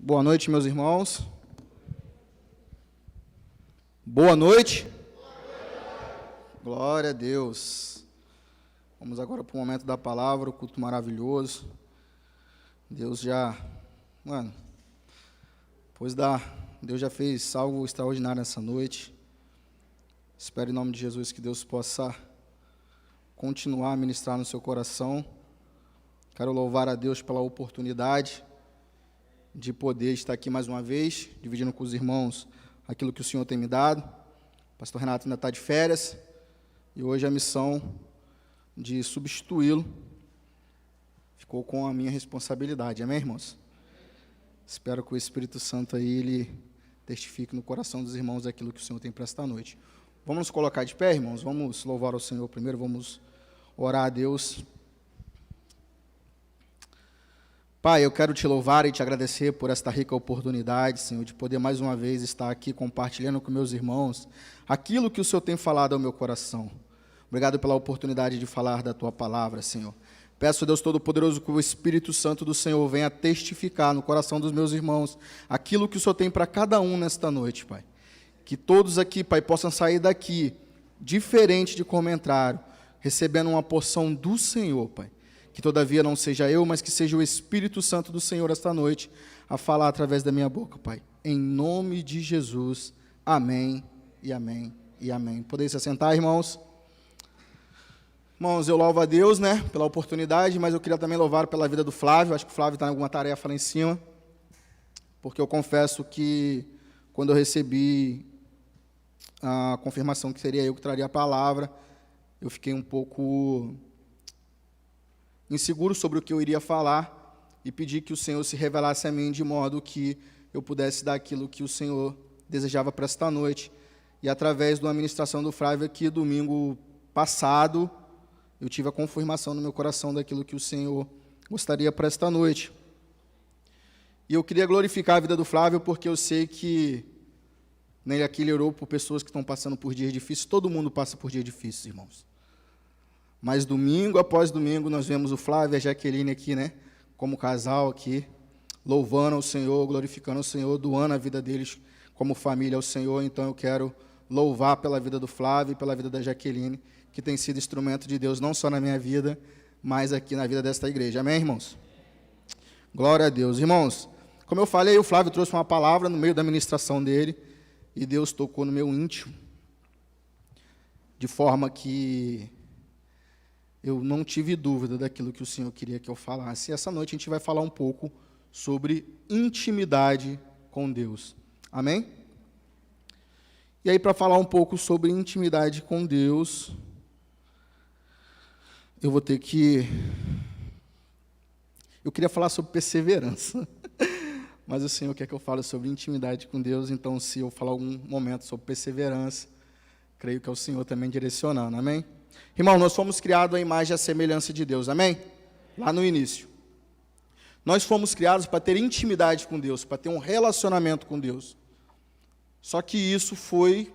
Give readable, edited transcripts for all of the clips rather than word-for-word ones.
Boa noite, meus irmãos. Boa noite. Glória a Deus. Vamos agora para o momento da palavra, o culto maravilhoso. Deus já fez algo extraordinário nessa noite. Espero em nome de Jesus que Deus possa continuar a ministrar no seu coração. Quero louvar a Deus pela oportunidade de poder estar aqui mais uma vez, dividindo com os irmãos aquilo que o Senhor tem me dado. O pastor Renato ainda está de férias, e hoje a missão de substituí-lo ficou com a minha responsabilidade. Amém, irmãos? Espero que o Espírito Santo aí, ele testifique no coração dos irmãos aquilo que o Senhor tem para esta noite. Vamos nos colocar de pé, irmãos? Vamos louvar ao Senhor primeiro, vamos orar a Deus. Pai, eu quero te louvar e te agradecer por esta rica oportunidade, Senhor, de poder mais uma vez estar aqui compartilhando com meus irmãos aquilo que o Senhor tem falado ao meu coração. Obrigado pela oportunidade de falar da Tua palavra, Senhor. Peço, Deus Todo-Poderoso, que o Espírito Santo do Senhor venha testificar no coração dos meus irmãos aquilo que o Senhor tem para cada um nesta noite, Pai. Que todos aqui, Pai, possam sair daqui diferente de como entraram, recebendo uma porção do Senhor, Pai. Que todavia não seja eu, mas que seja o Espírito Santo do Senhor esta noite a falar através da minha boca, Pai. Em nome de Jesus, amém, e amém, e amém. Podem se assentar, irmãos? Irmãos, eu louvo a Deus, pela oportunidade, mas eu queria também louvar pela vida do Flávio. Acho que o Flávio está em alguma tarefa lá em cima, porque eu confesso que quando eu recebi a confirmação que seria eu que traria a palavra, eu fiquei um pouco inseguro sobre o que eu iria falar e pedi que o Senhor se revelasse a mim de modo que eu pudesse dar aquilo que o Senhor desejava para esta noite. E através de uma ministração do Flávio aqui, domingo passado, eu tive a confirmação no meu coração daquilo que o Senhor gostaria para esta noite. E eu queria glorificar a vida do Flávio, porque eu sei que ele aqui ele orou por pessoas que estão passando por dias difíceis. Todo mundo passa por dias difíceis, irmãos. Mas domingo após domingo nós vemos o Flávio e a Jaqueline aqui, como casal aqui, louvando ao Senhor, glorificando ao Senhor, doando a vida deles como família ao Senhor. Então eu quero louvar pela vida do Flávio e pela vida da Jaqueline, que tem sido instrumento de Deus não só na minha vida, mas aqui na vida desta igreja. Amém, irmãos? Glória a Deus. Irmãos, como eu falei, o Flávio trouxe uma palavra no meio da ministração dele, e Deus tocou no meu íntimo, de forma que eu não tive dúvida daquilo que o Senhor queria que eu falasse. E essa noite a gente vai falar um pouco sobre intimidade com Deus. Amém? E aí, para falar um pouco sobre intimidade com Deus, eu queria falar sobre perseverança, mas o Senhor quer que eu fale sobre intimidade com Deus, então se eu falar algum momento sobre perseverança, creio que é o Senhor também direcionando. Amém? Irmão, nós fomos criados à imagem e à semelhança de Deus, amém? Lá no início. Nós fomos criados para ter intimidade com Deus, para ter um relacionamento com Deus. Só que isso foi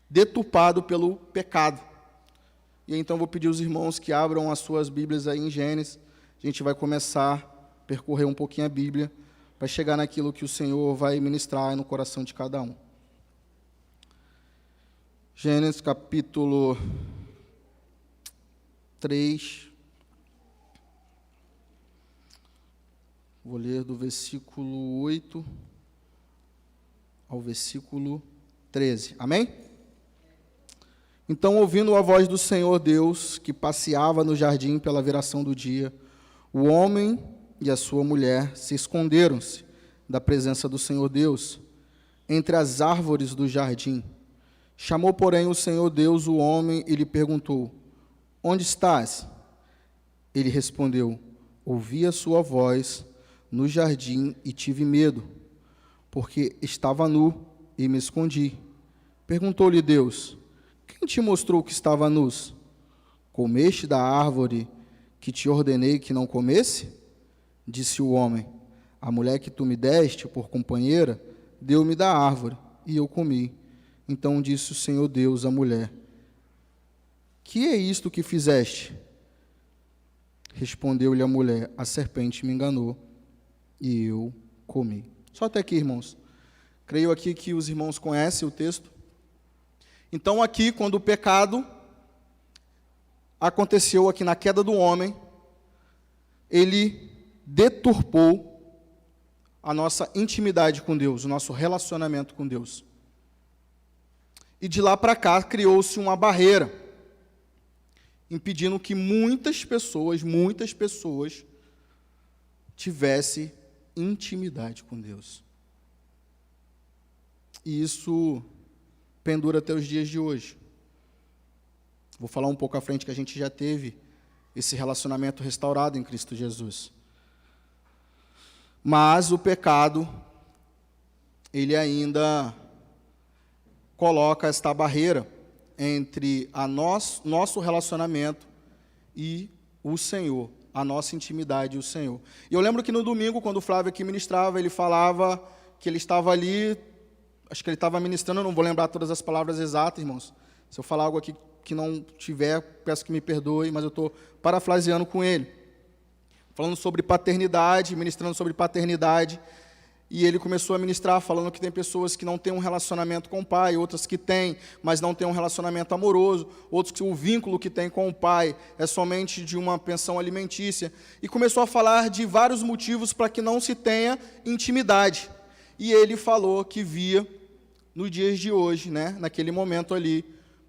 deturpado pelo pecado. E então vou pedir aos irmãos que abram as suas Bíblias aí em Gênesis. A gente vai começar a percorrer um pouquinho a Bíblia, para chegar naquilo que o Senhor vai ministrar no coração de cada um. Gênesis capítulo 3, vou ler do versículo 8 ao versículo 13, amém? Então, ouvindo a voz do Senhor Deus, que passeava no jardim pela viração do dia, o homem e a sua mulher se esconderam-se da presença do Senhor Deus, entre as árvores do jardim. Chamou, porém, o Senhor Deus o homem e lhe perguntou: onde estás? Ele respondeu: ouvi a sua voz no jardim e tive medo, porque estava nu e me escondi. Perguntou-lhe Deus: quem te mostrou que estava nus? Comeste da árvore que te ordenei que não comesse? Disse o homem: a mulher que tu me deste por companheira deu-me da árvore, e eu comi. Então disse o Senhor Deus à mulher: que é isto que fizeste? Respondeu-lhe a mulher: a serpente me enganou, e eu comei. Só até aqui, irmãos. Creio aqui que os irmãos conhecem o texto. Então, aqui, quando o pecado aconteceu aqui na queda do homem, ele deturpou a nossa intimidade com Deus, o nosso relacionamento com Deus. E de lá para cá criou-se uma barreira, impedindo que muitas pessoas tivessem intimidade com Deus. E isso pendura até os dias de hoje. Vou falar um pouco à frente que a gente já teve esse relacionamento restaurado em Cristo Jesus. Mas o pecado, ele ainda coloca esta barreira entre nosso relacionamento e o Senhor, a nossa intimidade e o Senhor. E eu lembro que no domingo, quando o Flávio aqui ministrava, ele falava que ele estava ali, acho que ele estava ministrando, eu não vou lembrar todas as palavras exatas, irmãos. Se eu falar algo aqui que não tiver, peço que me perdoe, mas eu estou parafraseando com ele. Falando sobre paternidade, ministrando sobre paternidade, e ele começou a ministrar falando que tem pessoas que não têm um relacionamento com o pai, outras que têm, mas não têm um relacionamento amoroso, outros que o vínculo que tem com o pai é somente de uma pensão alimentícia, e começou a falar de vários motivos para que não se tenha intimidade. E ele falou que via, nos dias de hoje, naquele momento ali,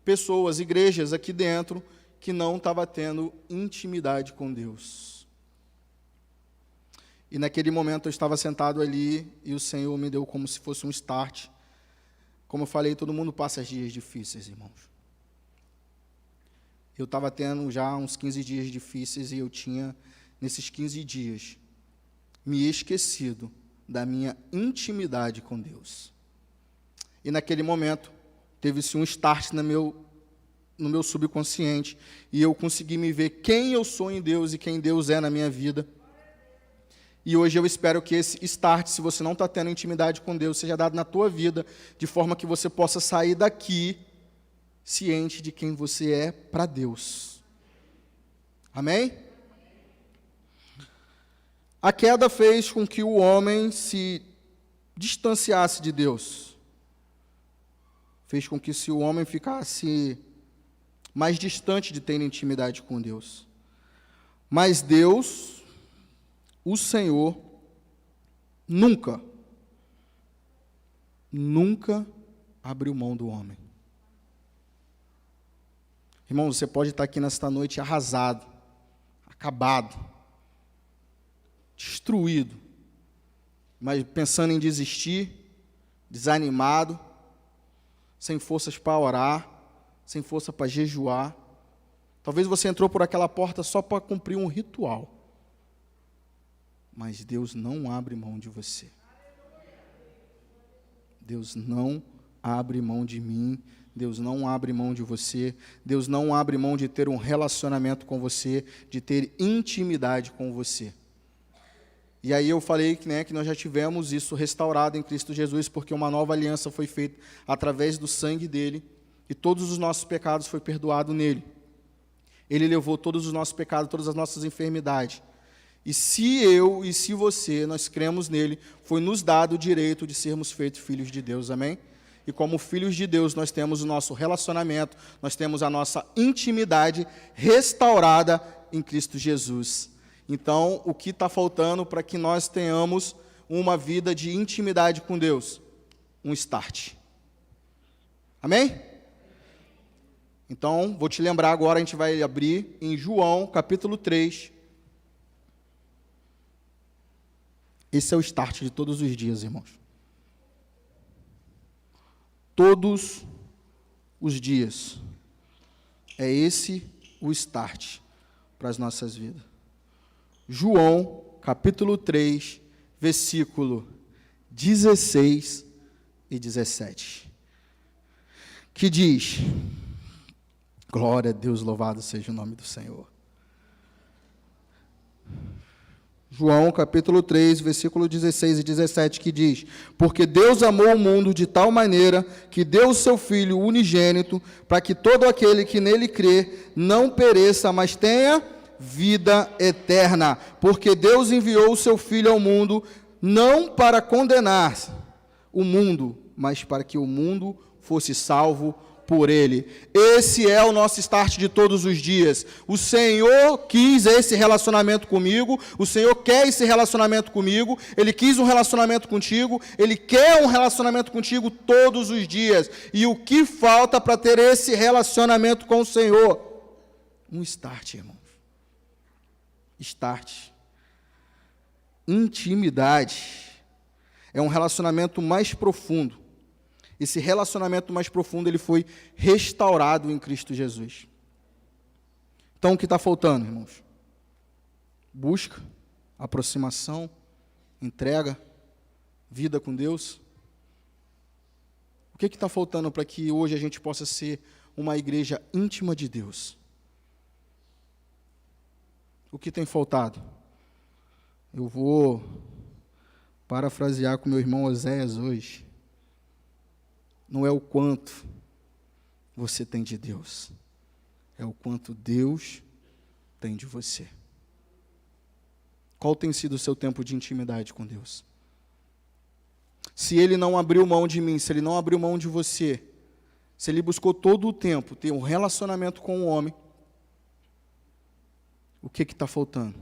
pessoas, igrejas aqui dentro, que não estavam tendo intimidade com Deus. E naquele momento eu estava sentado ali e o Senhor me deu como se fosse um start. Como eu falei, todo mundo passa dias difíceis, irmãos. Eu estava tendo já uns 15 dias difíceis e eu tinha, nesses 15 dias, me esquecido da minha intimidade com Deus. E naquele momento, teve-se um start no meu subconsciente e eu consegui me ver quem eu sou em Deus e quem Deus é na minha vida. E hoje eu espero que esse start, se você não está tendo intimidade com Deus, seja dado na tua vida, de forma que você possa sair daqui ciente de quem você é para Deus. Amém? A queda fez com que o homem se distanciasse de Deus. Fez com que o homem ficasse mais distante de ter intimidade com Deus. Mas Deus, o Senhor, nunca abriu mão do homem. Irmão, você pode estar aqui nesta noite arrasado, acabado, destruído, mas pensando em desistir, desanimado, sem forças para orar, sem força para jejuar. Talvez você entrou por aquela porta só para cumprir um ritual. Mas Deus não abre mão de você. Deus não abre mão de mim. Deus não abre mão de você. Deus não abre mão de ter um relacionamento com você, de ter intimidade com você. E aí eu falei que nós já tivemos isso restaurado em Cristo Jesus, porque uma nova aliança foi feita através do sangue dele, e todos os nossos pecados foram perdoados nele. Ele levou todos os nossos pecados, todas as nossas enfermidades. E se eu e se você, nós cremos nele, foi nos dado o direito de sermos feitos filhos de Deus, amém? E como filhos de Deus, nós temos o nosso relacionamento, nós temos a nossa intimidade restaurada em Cristo Jesus. Então, o que está faltando para que nós tenhamos uma vida de intimidade com Deus? Um start. Amém? Então, vou te lembrar agora, a gente vai abrir em João, capítulo 3. Esse é o start de todos os dias, irmãos. Todos os dias. É esse o start para as nossas vidas. João, capítulo 3, versículo 16 e 17. Que diz: glória a Deus, louvado seja o nome do Senhor. João, capítulo 3, versículo 16 e 17, que diz: porque Deus amou o mundo de tal maneira que deu o seu Filho unigênito, para que todo aquele que nele crê não pereça, mas tenha vida eterna. Porque Deus enviou o seu Filho ao mundo não para condenar o mundo, mas para que o mundo fosse salvo por ele. Esse é o nosso start de todos os dias. O Senhor quis esse relacionamento comigo, o Senhor quer esse relacionamento comigo, Ele quis um relacionamento contigo, Ele quer um relacionamento contigo todos os dias. E o que falta para ter esse relacionamento com o Senhor? Um start, irmãos. Start. Intimidade. É um relacionamento mais profundo. Esse relacionamento mais profundo, ele foi restaurado em Cristo Jesus. Então, o que está faltando, irmãos? Busca, aproximação, entrega, vida com Deus. O que está faltando para que hoje a gente possa ser uma igreja íntima de Deus? O que tem faltado? Eu vou parafrasear com meu irmão Oséias hoje. Não é o quanto você tem de Deus, é o quanto Deus tem de você. Qual tem sido o seu tempo de intimidade com Deus? Se Ele não abriu mão de mim, se Ele não abriu mão de você, se Ele buscou todo o tempo ter um relacionamento com o homem, o que está faltando?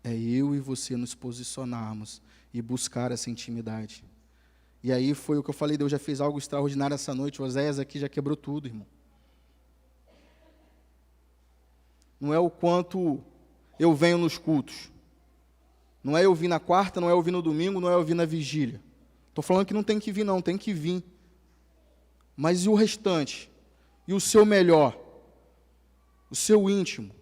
É eu e você nos posicionarmos e buscar essa intimidade. E aí foi o que eu falei, Deus já fez algo extraordinário essa noite, o Oséias aqui já quebrou tudo, irmão. Não é o quanto eu venho nos cultos. Não é eu vir na quarta, não é eu vir no domingo, não é eu vir na vigília. Estou falando que não tem que vir não, tem que vir. Mas e o restante? E o seu melhor? O seu íntimo?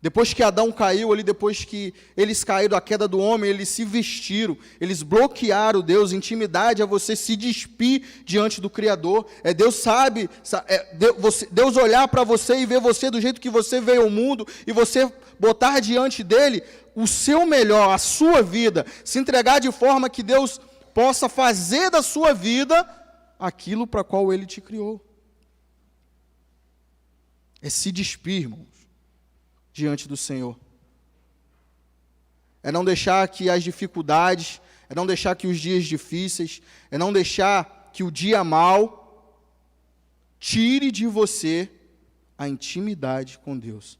Depois que Adão caiu ali, depois que eles caíram da queda do homem, eles se vestiram, eles bloquearam Deus. Intimidade é você se despir diante do Criador. Deus sabe, Deus olhar para você e ver você do jeito que você veio ao mundo e você botar diante dele o seu melhor, a sua vida, se entregar de forma que Deus possa fazer da sua vida aquilo para qual Ele te criou. É se despir, irmãos, diante do Senhor. É não deixar que as dificuldades, é não deixar que os dias difíceis, é não deixar que o dia mau tire de você a intimidade com Deus.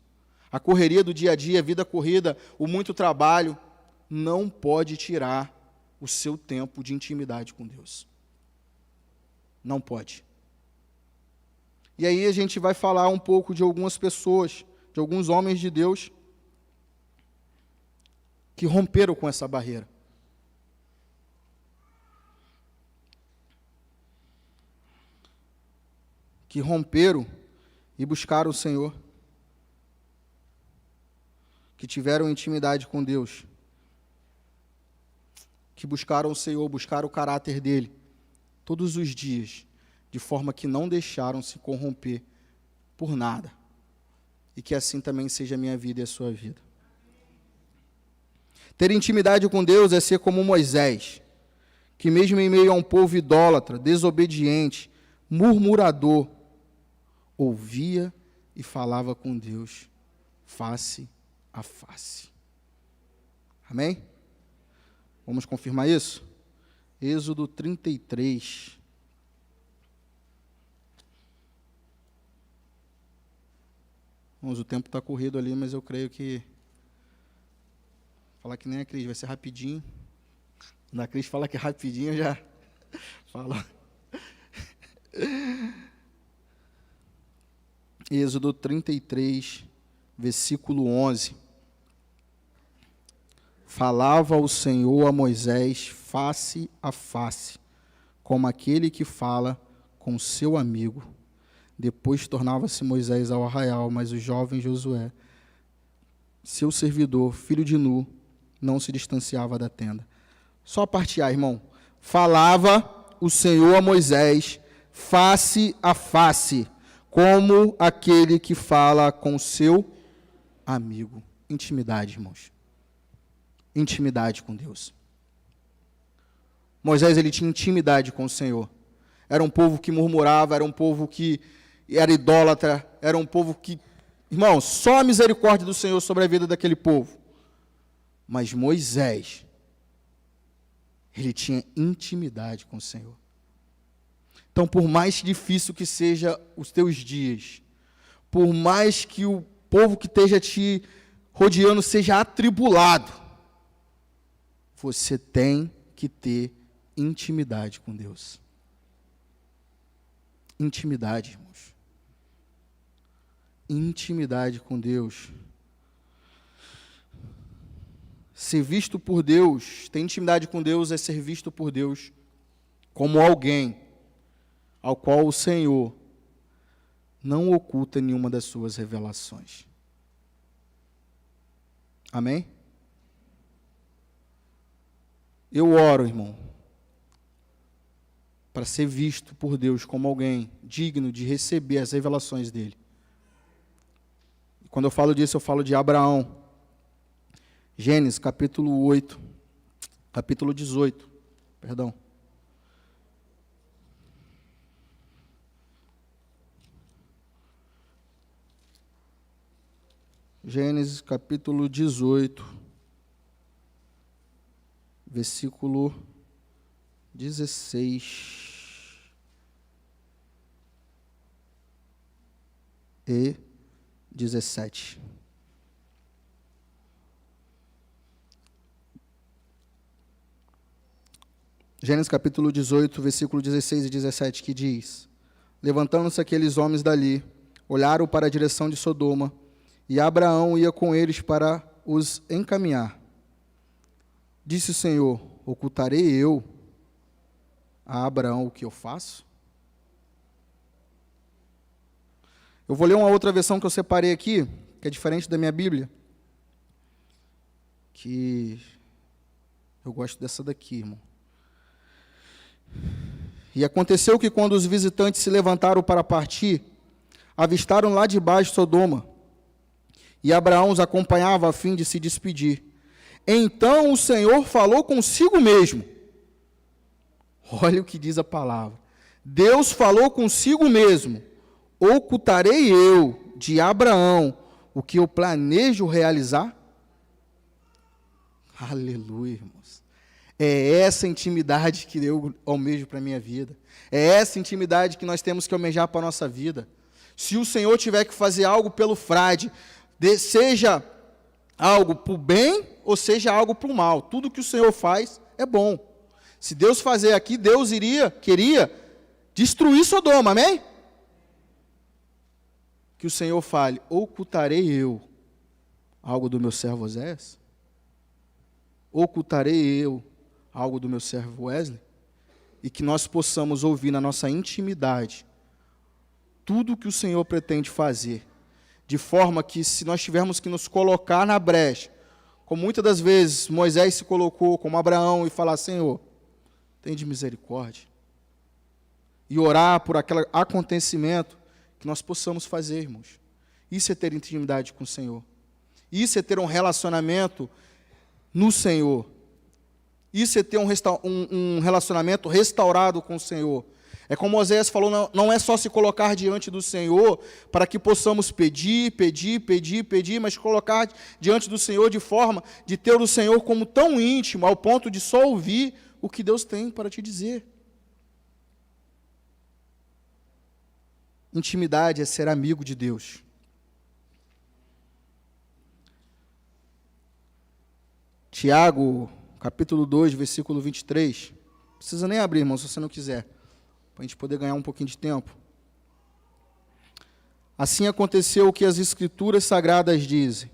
A correria do dia a dia, a vida corrida, o muito trabalho, não pode tirar o seu tempo de intimidade com Deus. Não pode. E aí a gente vai falar um pouco de algumas pessoas, de alguns homens de Deus que romperam com essa barreira. Que romperam e buscaram o Senhor. Que tiveram intimidade com Deus. Que buscaram o Senhor, buscaram o caráter dEle, todos os dias, de forma que não deixaram se corromper por nada. E que assim também seja a minha vida e a sua vida. Ter intimidade com Deus é ser como Moisés, que mesmo em meio a um povo idólatra, desobediente, murmurador, ouvia e falava com Deus face a face. Amém? Vamos confirmar isso? Êxodo 33. Irmãos, o tempo está corrido ali, mas eu creio que... Falar que nem a Cris, vai ser rapidinho. Quando a Cris fala que é rapidinho, eu já falo. Êxodo 33, versículo 11. Falava o Senhor a Moisés face a face, como aquele que fala com seu amigo. Depois tornava-se Moisés ao arraial, mas o jovem Josué, seu servidor, filho de Nu, não se distanciava da tenda. Só a parte A, irmão. Falava o Senhor a Moisés face a face, como aquele que fala com seu amigo. Intimidade, irmãos. Intimidade com Deus. Moisés, ele tinha intimidade com o Senhor. Era um povo que murmurava, era um povo que era idólatra, era um povo que... Irmãos, só a misericórdia do Senhor sobre a vida daquele povo. Mas Moisés, ele tinha intimidade com o Senhor. Então, por mais difícil que seja os teus dias, por mais que o povo que esteja te rodeando seja atribulado, você tem que ter intimidade com Deus. Intimidade, irmãos. Intimidade com Deus. Ser visto por Deus, ter intimidade com Deus é ser visto por Deus como alguém ao qual o Senhor não oculta nenhuma das suas revelações. Amém? Eu oro, irmão, para ser visto por Deus como alguém digno de receber as revelações dele. Quando eu falo disso, eu falo de Abraão. Gênesis, capítulo 18, perdão. Gênesis, capítulo 18, versículo 16 e 17. Gênesis capítulo 18, versículo 16 e 17, que diz: Levantando-se aqueles homens dali, olharam para a direção de Sodoma, e Abraão ia com eles para os encaminhar. Disse o Senhor: Ocultarei eu a Abraão o que eu faço? Eu vou ler uma outra versão que eu separei aqui, que é diferente da minha Bíblia, que eu gosto dessa daqui, irmão. E aconteceu que quando os visitantes se levantaram para partir, avistaram lá de baixo Sodoma, e Abraão os acompanhava a fim de se despedir. Então o Senhor falou consigo mesmo. Olha o que diz a palavra. Deus falou consigo mesmo: ocultarei eu de Abraão o que eu planejo realizar? Aleluia, irmãos. É essa intimidade que eu almejo para a minha vida. É essa intimidade que nós temos que almejar para a nossa vida. Se o Senhor tiver que fazer algo pelo frade, seja algo para o bem ou seja algo para o mal, tudo que o Senhor faz é bom. Se Deus fazer aqui, Deus queria destruir Sodoma, amém? Que o Senhor fale: ocultarei eu algo do meu servo Osés? Ocultarei eu algo do meu servo Wesley? E que nós possamos ouvir na nossa intimidade tudo o que o Senhor pretende fazer, de forma que, se nós tivermos que nos colocar na brecha, como muitas das vezes Moisés se colocou, como Abraão, e falar: Senhor, tem de misericórdia, e orar por aquele acontecimento, que nós possamos fazer, irmãos. Isso é ter intimidade com o Senhor. Isso é ter um relacionamento no Senhor. Isso é ter um relacionamento restaurado com o Senhor. É como Moisés falou, não é só se colocar diante do Senhor para que possamos pedir, mas colocar diante do Senhor de forma de ter o Senhor como tão íntimo, ao ponto de só ouvir o que Deus tem para te dizer. Intimidade é ser amigo de Deus. Tiago, capítulo 2, versículo 23. Não precisa nem abrir, irmão, se você não quiser, para a gente poder ganhar um pouquinho de tempo. Assim aconteceu o que as Escrituras Sagradas dizem.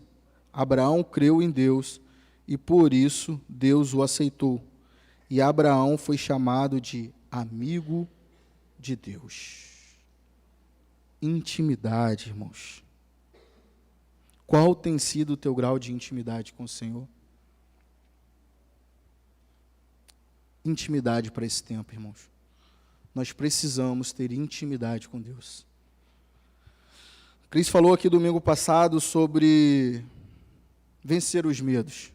Abraão creu em Deus, e por isso Deus o aceitou. E Abraão foi chamado de amigo de Deus. Intimidade, irmãos. Qual tem sido o teu grau de intimidade com o Senhor? Intimidade para esse tempo, irmãos. Nós precisamos ter intimidade com Deus. Cris falou aqui domingo passado sobre vencer os medos.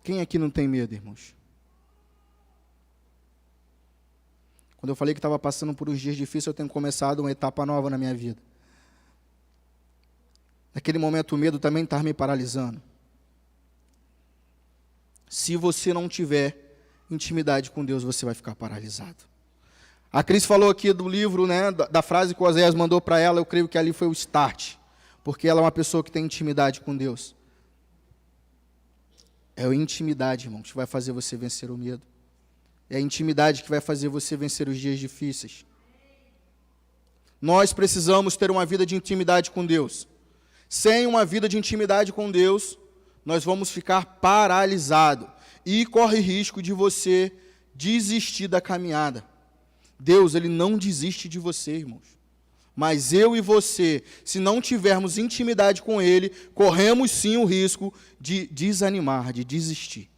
Quem aqui não tem medo, irmãos? Quando eu falei que estava passando por uns dias difíceis, eu tenho começado uma etapa nova na minha vida. Naquele momento o medo também está me paralisando. Se você não tiver intimidade com Deus, você vai ficar paralisado. A Cris falou aqui do livro, né, da frase que o Oséias mandou para ela, eu creio que ali foi o start, porque ela é uma pessoa que tem intimidade com Deus. É a intimidade, irmãos, que vai fazer você vencer o medo. É a intimidade que vai fazer você vencer os dias difíceis. Nós precisamos ter uma vida de intimidade com Deus. Sem uma vida de intimidade com Deus, nós vamos ficar paralisados e corre risco de você desistir da caminhada. Deus, Ele não desiste de você, irmãos. Mas eu e você, se não tivermos intimidade com Ele, corremos sim o risco de desanimar, de desistir.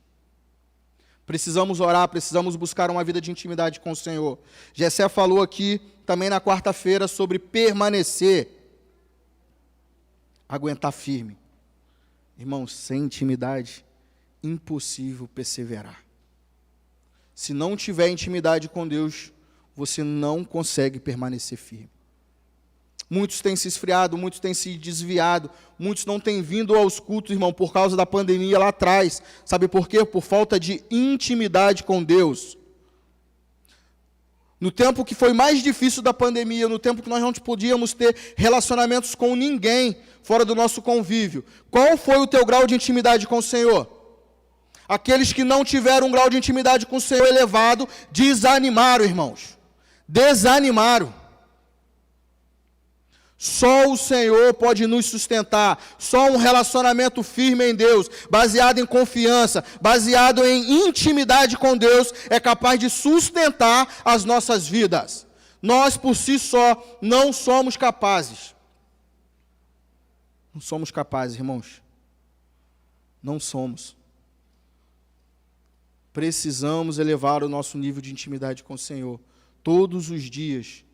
Precisamos orar, precisamos buscar uma vida de intimidade com o Senhor. Jessé falou aqui, também na quarta-feira, sobre permanecer, aguentar firme. Irmãos, sem intimidade, impossível perseverar. Se não tiver intimidade com Deus, você não consegue permanecer firme. Muitos têm se esfriado, muitos têm se desviado, muitos não têm vindo aos cultos, irmão, por causa da pandemia lá atrás. Sabe por quê? Por falta de intimidade com Deus. No tempo que foi mais difícil da pandemia, no tempo que nós não podíamos ter relacionamentos com ninguém fora do nosso convívio, qual foi o teu grau de intimidade com o Senhor? Aqueles que não tiveram um grau de intimidade com o Senhor elevado, desanimaram, irmãos. Desanimaram. Só o Senhor pode nos sustentar. Só um relacionamento firme em Deus, baseado em confiança, baseado em intimidade com Deus, é capaz de sustentar as nossas vidas. Nós, por si só, não somos capazes. Não somos capazes, irmãos. Não somos. Precisamos elevar o nosso nível de intimidade com o Senhor todos os dias.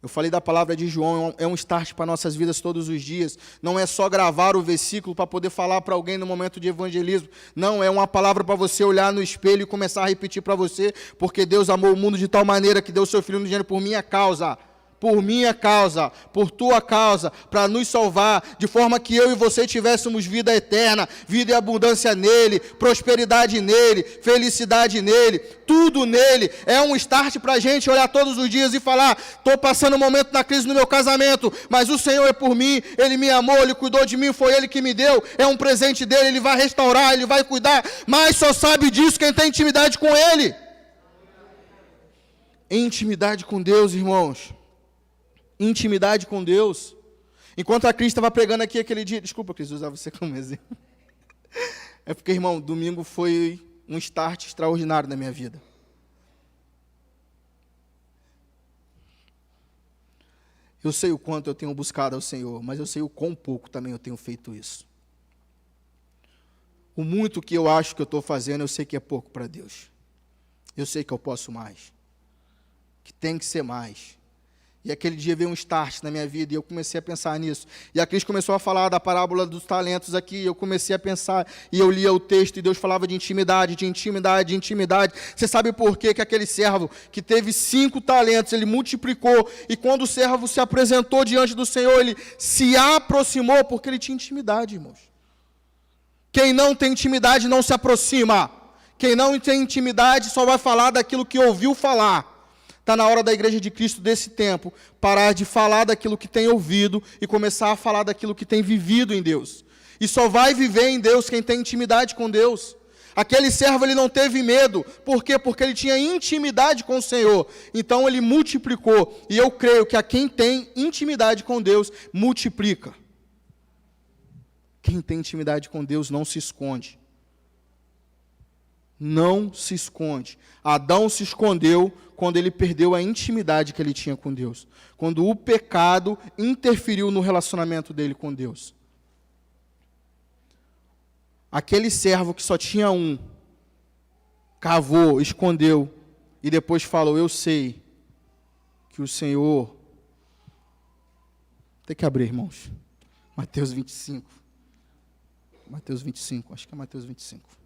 Eu falei da palavra de João, é um start para nossas vidas todos os dias. Não é só gravar o versículo para poder falar para alguém no momento de evangelismo. Não, é uma palavra para você olhar no espelho e começar a repetir para você, porque Deus amou o mundo de tal maneira que deu o seu Filho unigênito por minha causa, por tua causa, para nos salvar, de forma que eu e você tivéssemos vida eterna, vida e abundância nele, prosperidade nele, felicidade nele, tudo nele. É um start para a gente olhar todos os dias e falar: estou passando um momento na crise no meu casamento, mas o Senhor é por mim, Ele me amou, Ele cuidou de mim, foi Ele que me deu, é um presente dele, Ele vai restaurar, Ele vai cuidar, mas só sabe disso quem tem intimidade com Ele. Intimidade com Deus, irmãos. Intimidade com Deus. Enquanto a Cris estava pregando aqui aquele dia, desculpa, Cris, usar você como exemplo. É porque, irmão, domingo foi um start extraordinário na minha vida. Eu sei o quanto eu tenho buscado ao Senhor, mas eu sei o quão pouco também eu tenho feito isso. O muito que eu acho que eu estou fazendo, eu sei que é pouco para Deus. Eu sei que eu posso mais. Que tem que ser mais. E aquele dia veio um start na minha vida e eu comecei a pensar nisso. E a Cris começou a falar da parábola dos talentos aqui, e eu comecei a pensar, e eu lia o texto, e Deus falava de intimidade, de intimidade, de intimidade. Você sabe por quê que aquele servo que teve 5 talentos, ele multiplicou, e quando o servo se apresentou diante do Senhor, ele se aproximou, porque ele tinha intimidade, irmãos. Quem não tem intimidade não se aproxima. Quem não tem intimidade só vai falar daquilo que ouviu falar. Está na hora da Igreja de Cristo desse tempo parar de falar daquilo que tem ouvido e começar a falar daquilo que tem vivido em Deus. E só vai viver em Deus quem tem intimidade com Deus. Aquele servo, ele não teve medo. Por quê? Porque ele tinha intimidade com o Senhor. Então ele multiplicou. E eu creio que a quem tem intimidade com Deus, multiplica. Quem tem intimidade com Deus não se esconde. Não se esconde. Adão se escondeu quando ele perdeu a intimidade que ele tinha com Deus. Quando o pecado interferiu no relacionamento dele com Deus. Aquele servo que só tinha um, cavou, escondeu, e depois falou: eu sei que o Senhor... Tem que abrir, irmãos. Mateus 25. Mateus 25, acho que é Mateus 25.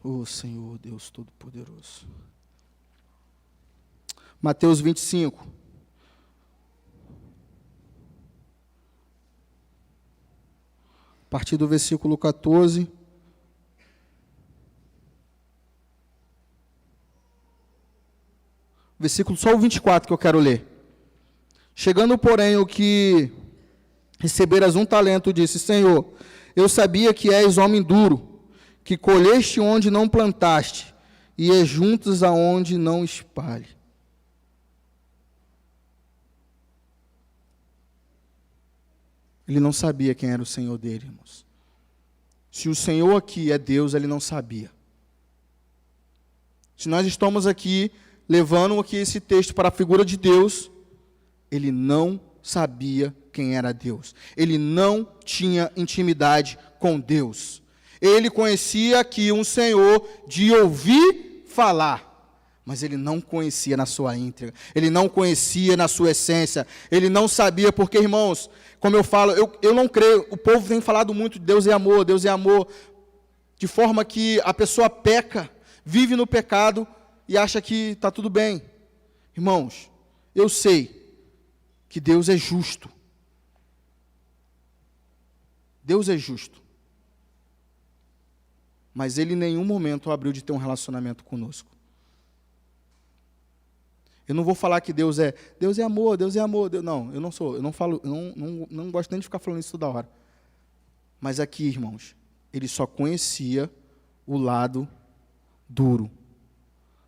Oh, Senhor Deus Todo-Poderoso. Mateus 25. A partir do versículo 14. Versículo só o 24 que eu quero ler. Chegando, porém, o que receberas um talento, disse: Senhor, eu sabia que és homem duro, que colheste onde não plantaste, e ajuntas aonde não espalhe. Ele não sabia quem era o Senhor dele, irmãos. Se o Senhor aqui é Deus, ele não sabia. Se nós estamos aqui levando aqui esse texto para a figura de Deus, ele não sabia quem era Deus. Ele não tinha intimidade com Deus. Ele conhecia aqui um Senhor de ouvir falar, mas ele não conhecia na sua íntegra. Ele não conhecia na sua essência. Ele não sabia, porque, irmãos, como eu falo, eu não creio. O povo tem falado muito de Deus é amor, Deus é amor, de forma que a pessoa peca, vive no pecado e acha que está tudo bem. Irmãos, eu sei que Deus é justo. Deus é justo. Mas Ele em nenhum momento abriu de ter um relacionamento conosco. Eu não vou falar que Deus é amor, Deus é amor. Não, eu não sou, eu não falo, não gosto nem de ficar falando isso toda hora. Mas aqui, irmãos, Ele só conhecia o lado duro.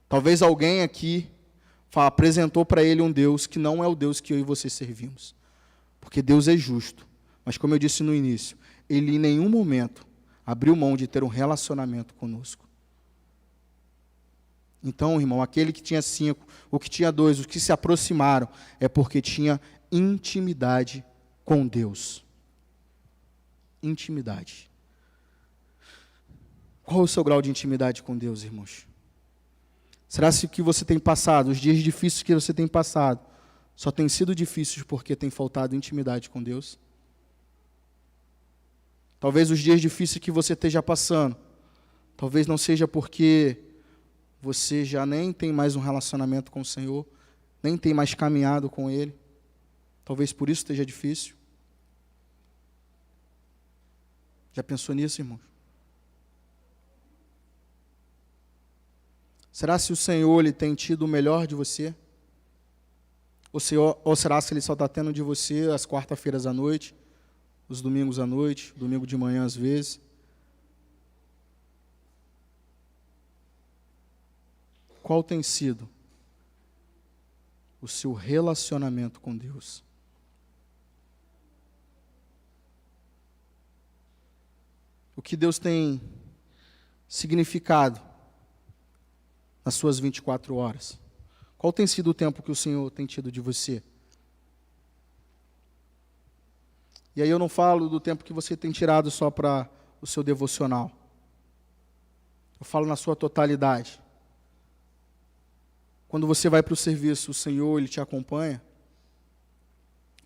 Talvez alguém aqui apresentou para ele um Deus que não é o Deus que eu e você servimos. Porque Deus é justo. Mas como eu disse no início, Ele em nenhum momento abriu mão de ter um relacionamento conosco. Então, irmão, aquele que tinha 5, o que tinha 2, os que se aproximaram, é porque tinha intimidade com Deus. Intimidade. Qual é o seu grau de intimidade com Deus, irmãos? Será que o que você tem passado, os dias difíceis que você tem passado, só tem sido difíceis porque tem faltado intimidade com Deus? Talvez os dias difíceis que você esteja passando, talvez não seja porque você já nem tem mais um relacionamento com o Senhor, nem tem mais caminhado com Ele. Talvez por isso esteja difícil. Já pensou nisso, irmãos? Será se o Senhor ele tem tido o melhor de você? Ou será se Ele só está tendo de você as quarta-feiras à noite, os domingos à noite, domingo de manhã às vezes? Qual tem sido o seu relacionamento com Deus? O que Deus tem significado nas suas 24 horas? Qual tem sido o tempo que o Senhor tem tido de você? E aí eu não falo do tempo que você tem tirado só para o seu devocional. Eu falo na sua totalidade. Quando você vai para o serviço, o Senhor, Ele te acompanha.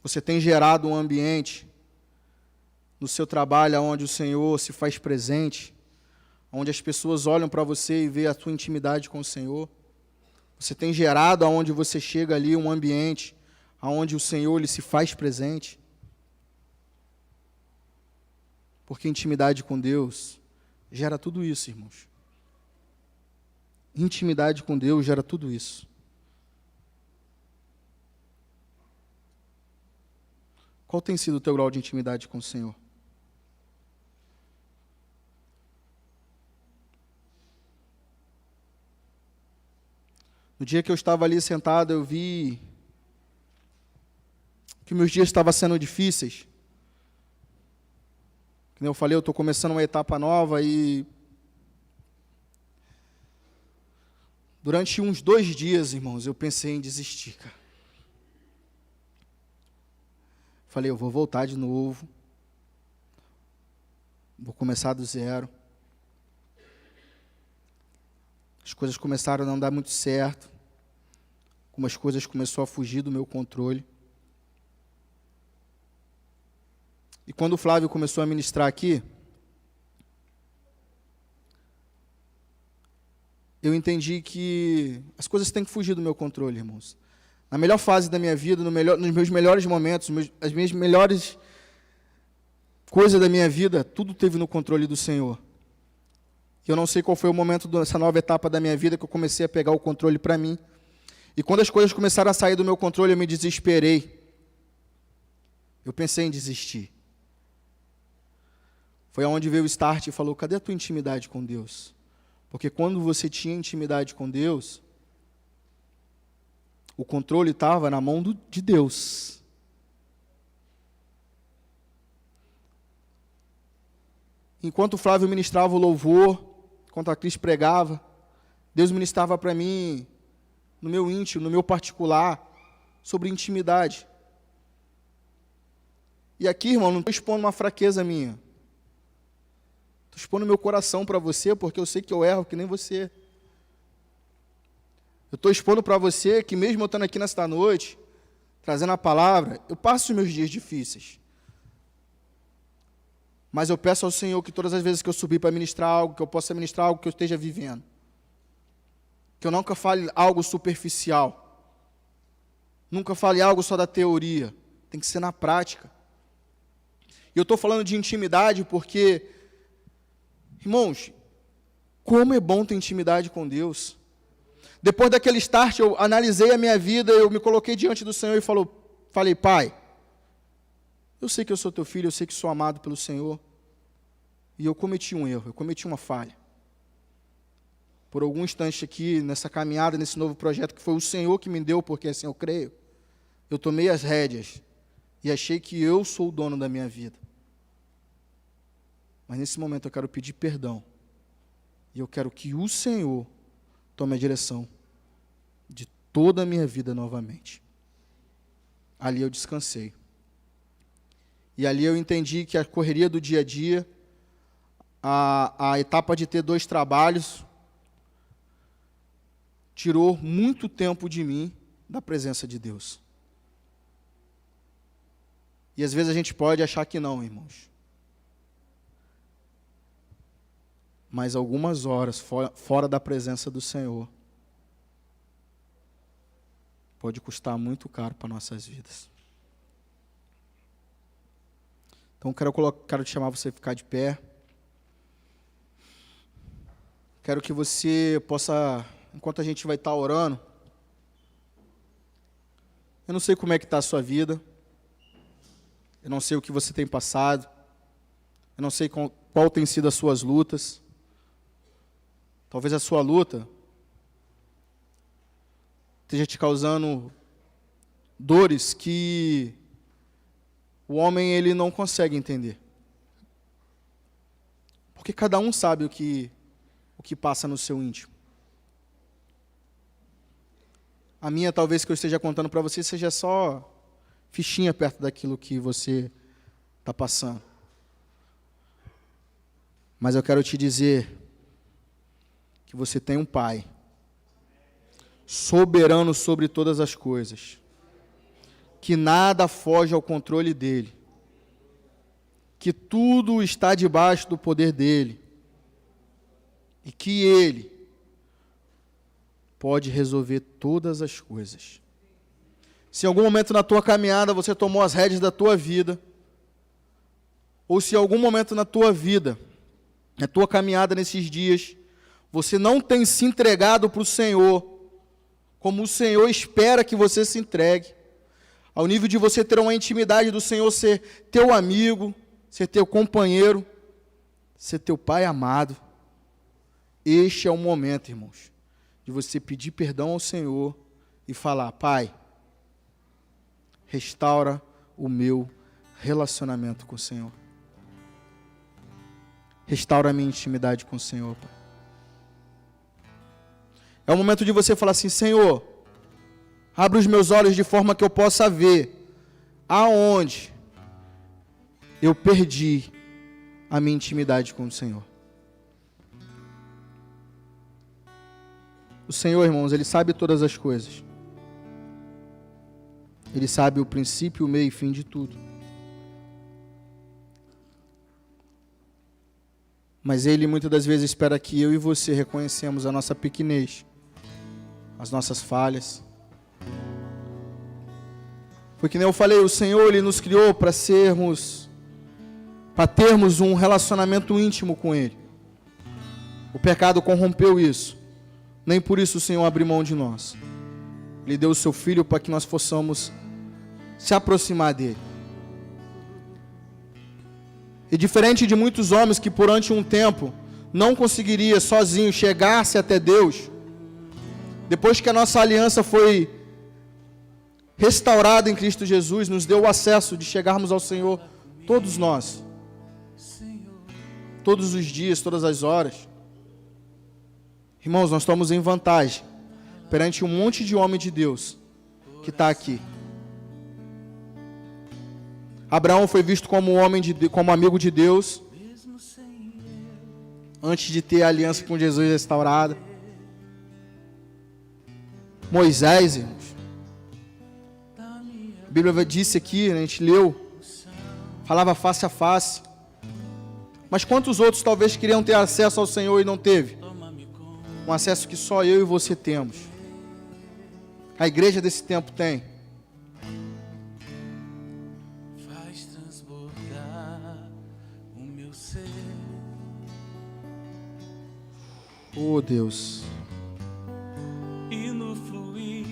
Você tem gerado um ambiente no seu trabalho onde o Senhor se faz presente, onde as pessoas olham para você e vê a sua intimidade com o Senhor. Você tem gerado aonde você chega ali um ambiente onde o Senhor Ele se faz presente. Porque intimidade com Deus gera tudo isso, irmãos. Intimidade com Deus gera tudo isso. Qual tem sido o teu grau de intimidade com o Senhor? No dia que eu estava ali sentado, eu vi que meus dias estavam sendo difíceis. Como eu falei, eu estou começando uma etapa nova e durante uns 2 dias, irmãos, eu pensei em desistir, cara. Falei, eu vou voltar de novo. Vou começar do zero. As coisas começaram a não dar muito certo. Algumas coisas começaram a fugir do meu controle. E quando o Flávio começou a ministrar aqui, eu entendi que as coisas têm que fugir do meu controle, irmãos. Na melhor fase da minha vida, nos meus melhores momentos, as minhas melhores coisas da minha vida, tudo teve no controle do Senhor. Eu não sei qual foi o momento dessa nova etapa da minha vida que eu comecei a pegar o controle para mim. E quando as coisas começaram a sair do meu controle, eu me desesperei. Eu pensei em desistir. Foi aonde veio o start e falou, cadê a tua intimidade com Deus? Porque quando você tinha intimidade com Deus, o controle estava na mão de Deus. Enquanto o Flávio ministrava o louvor, enquanto a Cris pregava, Deus ministrava para mim, no meu íntimo, no meu particular, sobre intimidade. E aqui, irmão, não estou expondo uma fraqueza minha. Estou expondo meu coração para você, porque eu sei que eu erro que nem você. Eu estou expondo para você que mesmo eu estando aqui nesta noite, trazendo a palavra, eu passo os meus dias difíceis. Mas eu peço ao Senhor que todas as vezes que eu subir para ministrar algo, que eu possa ministrar algo que eu esteja vivendo. Que eu nunca fale algo superficial. Nunca fale algo só da teoria. Tem que ser na prática. E eu estou falando de intimidade porque, irmãos, como é bom ter intimidade com Deus. Depois daquele start, eu analisei a minha vida, eu me coloquei diante do Senhor e falei, Pai, eu sei que eu sou teu filho, eu sei que sou amado pelo Senhor. E eu cometi um erro, eu cometi uma falha. Por algum instante aqui, nessa caminhada, nesse novo projeto, que foi o Senhor que me deu, porque assim eu creio, eu tomei as rédeas e achei que eu sou o dono da minha vida. Mas nesse momento eu quero pedir perdão. E eu quero que o Senhor tome a direção de toda a minha vida novamente. Ali eu descansei. E ali eu entendi que a correria do dia a dia, a etapa de ter 2 trabalhos, tirou muito tempo de mim da presença de Deus. E às vezes a gente pode achar que não, irmãos. Mas algumas horas fora da presença do Senhor pode custar muito caro para nossas vidas. Então quero te chamar você a ficar de pé. Quero que você possa, enquanto a gente vai estar orando, eu não sei como é que está a sua vida, eu não sei o que você tem passado, eu não sei qual tem sido as suas lutas. Talvez a sua luta esteja te causando dores que o homem ele não consegue entender. Porque cada um sabe o que passa no seu íntimo. A minha, talvez, que eu esteja contando para você, seja só fichinha perto daquilo que você está passando. Mas eu quero te dizer que você tem um Pai soberano sobre todas as coisas, que nada foge ao controle dele, que tudo está debaixo do poder dele, e que ele pode resolver todas as coisas. Se em algum momento na tua caminhada você tomou as rédeas da tua vida, ou se em algum momento na tua vida, na tua caminhada nesses dias, você não tem se entregado para o Senhor, como o Senhor espera que você se entregue, ao nível de você ter uma intimidade do Senhor, ser teu amigo, ser teu companheiro, ser teu Pai amado. Este é o momento, irmãos, de você pedir perdão ao Senhor e falar, Pai, restaura o meu relacionamento com o Senhor. Restaura a minha intimidade com o Senhor, Pai. É o momento de você falar assim, Senhor, abre os meus olhos de forma que eu possa ver aonde eu perdi a minha intimidade com o Senhor. O Senhor, irmãos, Ele sabe todas as coisas. Ele sabe o princípio, o meio e fim de tudo. Mas Ele muitas das vezes espera que eu e você reconhecemos a nossa pequenez, as nossas falhas. Foi que nem eu falei, o Senhor, Ele nos criou para termos um relacionamento íntimo com Ele. O pecado corrompeu isso. Nem por isso o Senhor abriu mão de nós. Ele deu o seu Filho para que nós possamos se aproximar dEle. E diferente de muitos homens que durante um tempo não conseguiria sozinho chegar-se até Deus, depois que a nossa aliança foi restaurada em Cristo Jesus, nos deu o acesso de chegarmos ao Senhor, todos nós, todos os dias, todas as horas. Irmãos, nós estamos em vantagem perante um monte de homem de Deus que está aqui. Abraão foi visto como como amigo de Deus antes de ter a aliança com Jesus restaurada. Moisés, irmãos, a Bíblia disse aqui, a gente leu, falava face a face. Mas quantos outros talvez queriam ter acesso ao Senhor e não teve? Um acesso que só eu e você temos. A igreja desse tempo tem. Faz transbordar o meu ser. Oh, Deus. E no fluir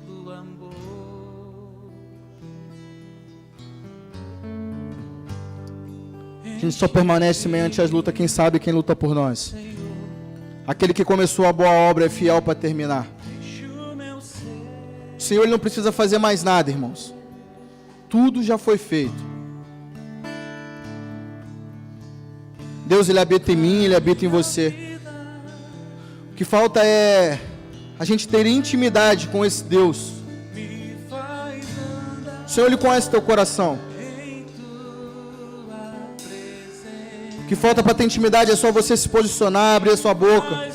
do amor. A gente só permanece mediante as lutas, quem sabe quem luta por nós. Aquele que começou a boa obra é fiel para terminar. O Senhor, Ele não precisa fazer mais nada, irmãos. Tudo já foi feito. Deus, Ele habita em mim, Ele habita em você. O que falta é a gente ter intimidade com esse Deus. O Senhor, Ele conhece teu coração. O que falta para ter intimidade é só você se posicionar, abrir a sua boca,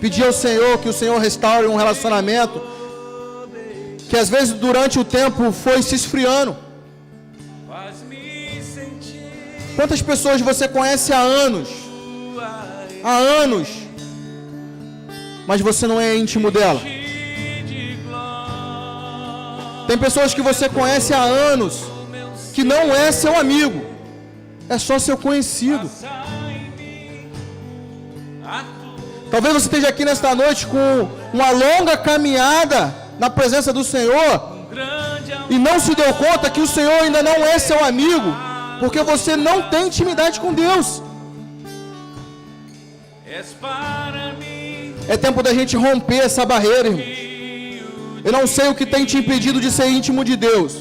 pedir ao Senhor que o Senhor restaure um relacionamento que às vezes durante o tempo foi se esfriando. Quantas pessoas você conhece há anos, mas você não é íntimo dela? Tem pessoas que você conhece há anos, que não é seu amigo, é só seu conhecido. Talvez você esteja aqui nesta noite com uma longa caminhada na presença do Senhor e não se deu conta que o Senhor ainda não é seu amigo, porque você não tem intimidade com Deus. É tempo da gente romper essa barreira, irmão. Eu não sei o que tem te impedido de ser íntimo de Deus,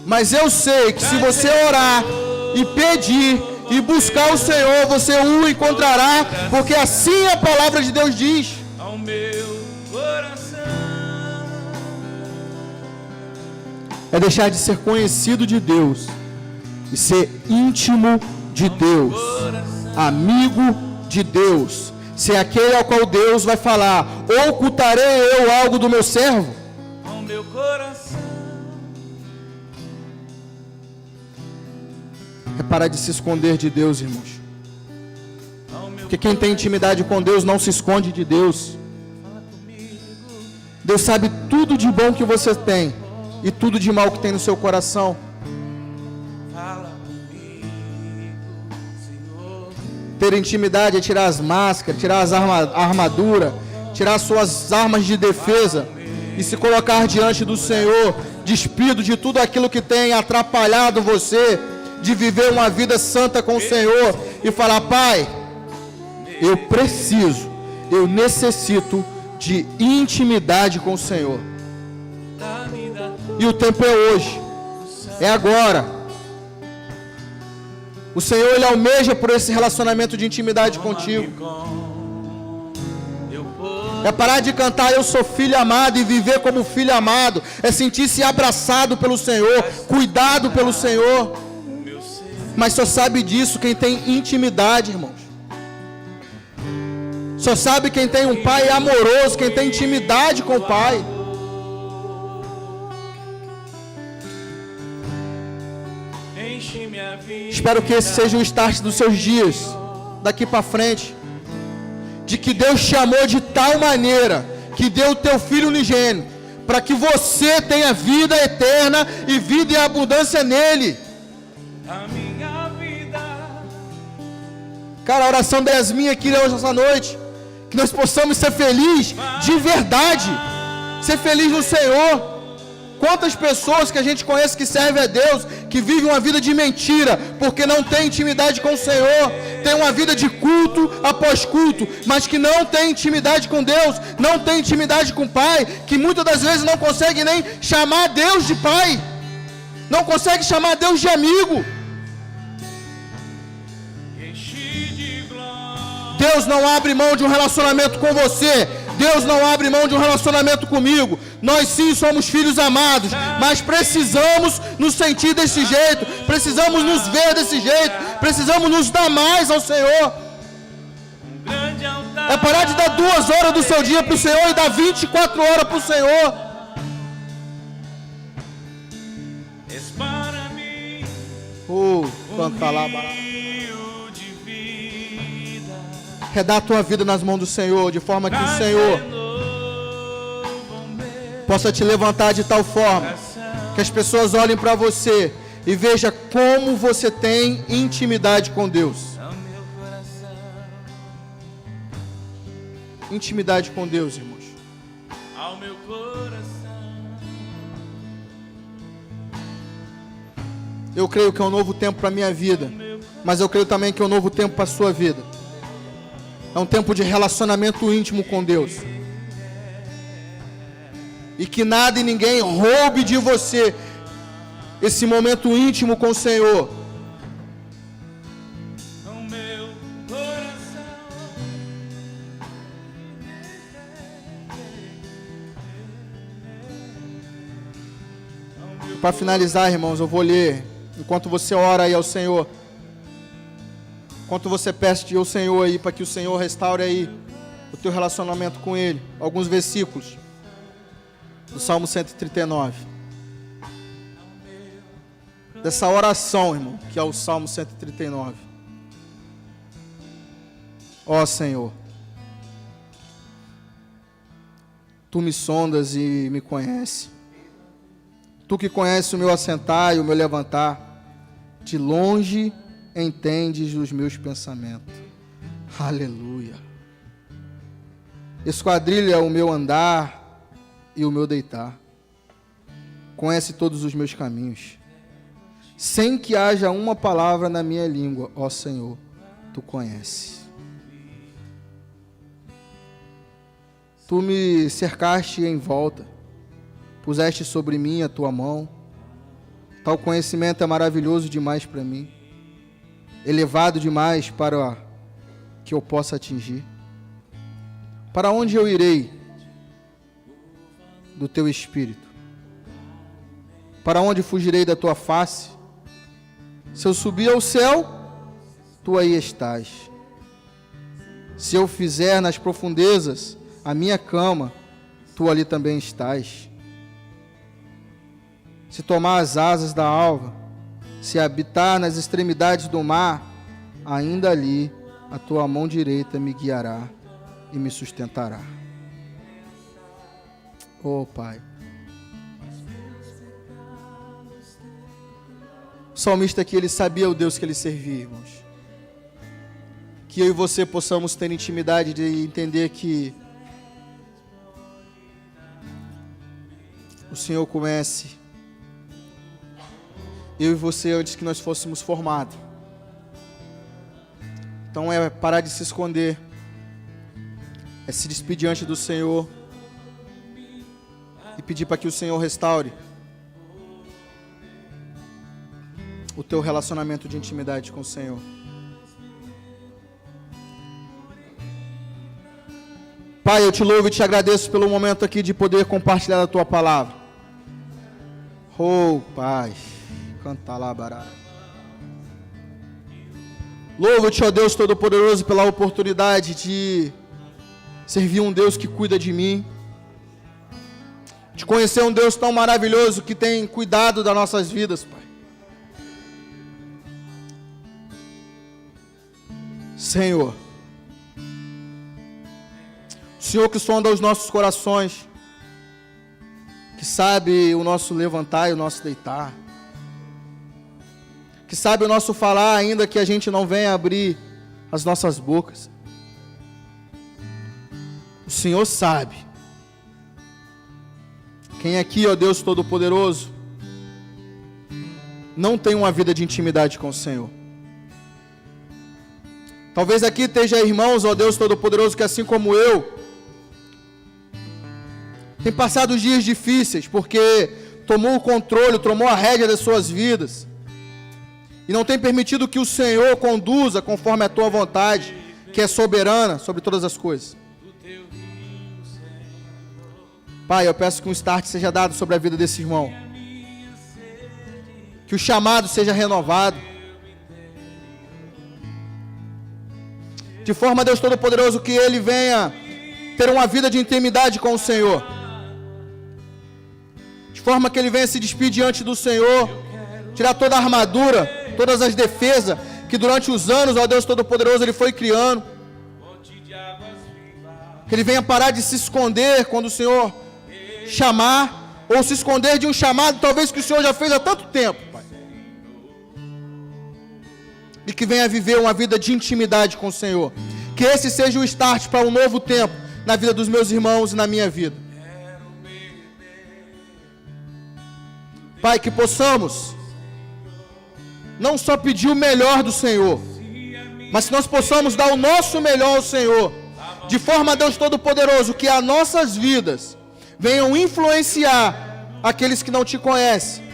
mas eu sei que se você orar e pedir e buscar o Senhor, você o encontrará, porque assim a palavra de Deus diz. Ao meu coração. É deixar de ser conhecido de Deus e ser íntimo de Deus, amigo de Deus. Ser aquele ao qual Deus vai falar: ocultarei eu algo do meu servo? Ao meu coração. É parar de se esconder de Deus, irmãos. Porque quem tem intimidade com Deus não se esconde de Deus. Deus sabe tudo de bom que você tem e tudo de mal que tem no seu coração. Ter intimidade é tirar as máscaras, tirar a armadura, tirar as suas armas de defesa e se colocar diante do Senhor, despido de tudo aquilo que tem atrapalhado você de viver uma vida santa com o Senhor e falar: Pai, eu necessito de intimidade com o Senhor. E o tempo é hoje, é agora. O Senhor, Ele almeja por esse relacionamento de intimidade contigo. É parar de cantar eu sou filho amado e viver como filho amado. É sentir-se abraçado pelo Senhor, cuidado pelo Senhor. Mas só sabe disso quem tem intimidade, irmãos. Só sabe quem tem um pai amoroso, quem tem intimidade com o pai. Espero que esse seja o start dos seus dias. daqui para frente, de que Deus te amou de tal maneira que deu o teu Filho unigênito, para que você tenha vida eterna e vida em abundância nele. A minha vida. Cara, a oração da Yasmin aqui hoje, essa noite, que nós possamos ser felizes de verdade, ser feliz no Senhor. Quantas pessoas que a gente conhece que servem a Deus, que vivem uma vida de mentira, porque não tem intimidade com o Senhor, tem uma vida de culto após culto, mas que não tem intimidade com Deus, não tem intimidade com o Pai, que muitas das vezes não consegue nem chamar Deus de Pai, não consegue chamar Deus de amigo. Deus não abre mão de um relacionamento com você. Deus não abre mão de um relacionamento comigo. Nós sim somos filhos amados, mas precisamos nos sentir desse jeito, precisamos nos ver desse jeito, precisamos nos dar mais ao Senhor. É parar de dar 2 horas do seu dia para o Senhor e dar 24 horas para o Senhor. Canta lá, redar a tua vida nas mãos do Senhor, de forma que o Senhor possa te levantar de tal forma que as pessoas olhem para você e vejam como você tem intimidade com Deus. Intimidade com Deus, irmãos. Ao meu coração. Eu creio que é um novo tempo para a minha vida, mas eu creio também que é um novo tempo para a sua vida. É um tempo de relacionamento íntimo com Deus. E que nada e ninguém roube de você esse momento íntimo com o Senhor. Para finalizar, irmãos, eu vou ler, enquanto você ora aí ao Senhor, enquanto você pede ao Senhor aí, para que o Senhor restaure aí o teu relacionamento com Ele, alguns versículos do Salmo 139. Dessa oração, irmão, que é o Salmo 139. Ó Senhor, Tu me sondas e me conheces. Tu que conheces o meu assentar e o meu levantar, de longe entendes os meus pensamentos. Aleluia. Esquadrilha o meu andar e o meu deitar. Conhece todos os meus caminhos. Sem que haja uma palavra na minha língua, ó Senhor, Tu conheces. Tu me cercaste em volta, puseste sobre mim a Tua mão. Tal conhecimento é maravilhoso demais para mim, elevado demais para que eu possa atingir. Para onde eu irei do Teu Espírito? Para onde fugirei da Tua face? Se eu subir ao céu, Tu aí estás. Se eu fizer nas profundezas a minha cama, Tu ali também estás. Se tomar as asas da alva, se habitar nas extremidades do mar, ainda ali a Tua mão direita me guiará e me sustentará. Oh Pai. O salmista aqui, ele sabia o Deus que ele servia, irmãos. Que eu e você possamos ter intimidade de entender que o Senhor conhece eu e você antes que nós fôssemos formados. Então é parar de se esconder, é se despedir diante do Senhor e pedir para que o Senhor restaure o teu relacionamento de intimidade com o Senhor. Pai, eu te louvo e te agradeço pelo momento aqui de poder compartilhar a Tua palavra. Oh, Pai, canta lá, bará. Louvo-te, ó Deus Todo-Poderoso, pela oportunidade de servir um Deus que cuida de mim, de conhecer um Deus tão maravilhoso que tem cuidado das nossas vidas, Pai. Senhor. O Senhor que sonda os nossos corações, que sabe o nosso levantar e o nosso deitar, que sabe o nosso falar, ainda que a gente não venha abrir as nossas bocas. O Senhor sabe. Quem aqui, ó Deus Todo-Poderoso, não tem uma vida de intimidade com o Senhor? Talvez aqui esteja irmãos, ó Deus Todo-Poderoso, que assim como eu, tem passado dias difíceis, porque tomou o controle, tomou a rédea das suas vidas, e não tem permitido que o Senhor conduza conforme a tua vontade, que é soberana sobre todas as coisas. Pai, eu peço que um start seja dado sobre a vida desse irmão, que o chamado seja renovado, de forma, Deus Todo-Poderoso, que ele venha ter uma vida de intimidade com o Senhor, de forma que ele venha se despir diante do Senhor, tirar toda a armadura, todas as defesas que durante os anos, ó Deus Todo-Poderoso, ele foi criando, que ele venha parar de se esconder quando o Senhor chamar, ou se esconder de um chamado talvez que o Senhor já fez há tanto tempo, Pai, e que venha viver uma vida de intimidade com o Senhor, que esse seja o start para um novo tempo na vida dos meus irmãos e na minha vida. Pai, que possamos não só pedir o melhor do Senhor, mas que nós possamos dar o nosso melhor ao Senhor, de forma, Deus Todo-Poderoso, que as nossas vidas venham influenciar aqueles que não te conhecem,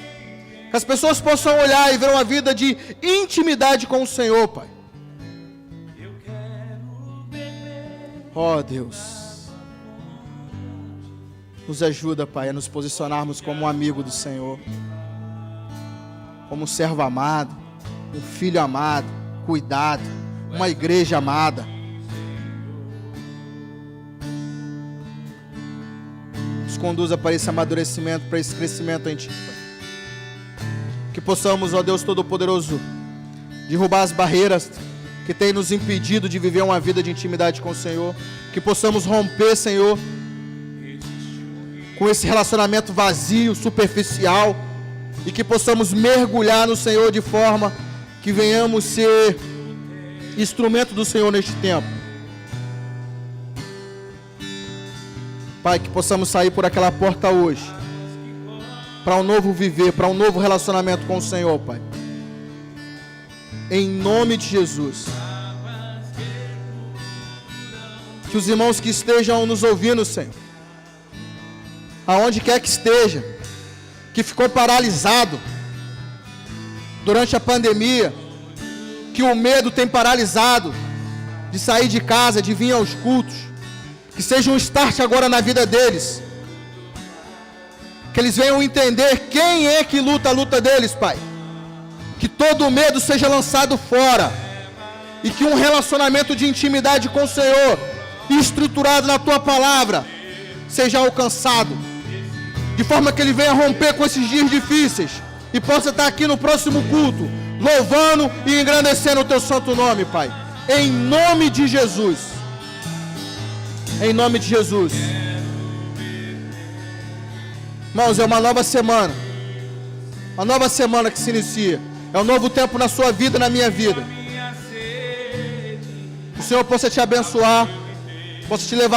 que as pessoas possam olhar e ver uma vida de intimidade com o Senhor, Pai. Ó Deus, nos ajuda, Pai, a nos posicionarmos como um amigo do Senhor, como um servo amado, um filho amado, cuidado, uma igreja amada. Nos conduza para esse amadurecimento, para esse crescimento em Ti, Pai. Que possamos, ó Deus Todo-Poderoso, derrubar as barreiras que tem nos impedido de viver uma vida de intimidade com o Senhor. Que possamos romper, Senhor, com esse relacionamento vazio, superficial, e que possamos mergulhar no Senhor de forma que venhamos ser instrumento do Senhor neste tempo. Pai, que possamos sair por aquela porta hoje para um novo viver, para um novo relacionamento com o Senhor, Pai. Em nome de Jesus. Que os irmãos que estejam nos ouvindo, Senhor, aonde quer que esteja, que ficou paralisado durante a pandemia, que o medo tem paralisado de sair de casa, de vir aos cultos, que seja um start agora na vida deles, que eles venham entender quem é que luta a luta deles, Pai, que todo o medo seja lançado fora, e que um relacionamento de intimidade com o Senhor, estruturado na Tua Palavra, seja alcançado, de forma que ele venha romper com esses dias difíceis, e possa estar aqui no próximo culto, louvando e engrandecendo o Teu santo nome, Pai, em nome de Jesus. Em nome de Jesus. Irmãos, é uma nova semana. Uma nova semana que se inicia. É um novo tempo na sua vida e na minha vida. O Senhor possa te abençoar, possa te levar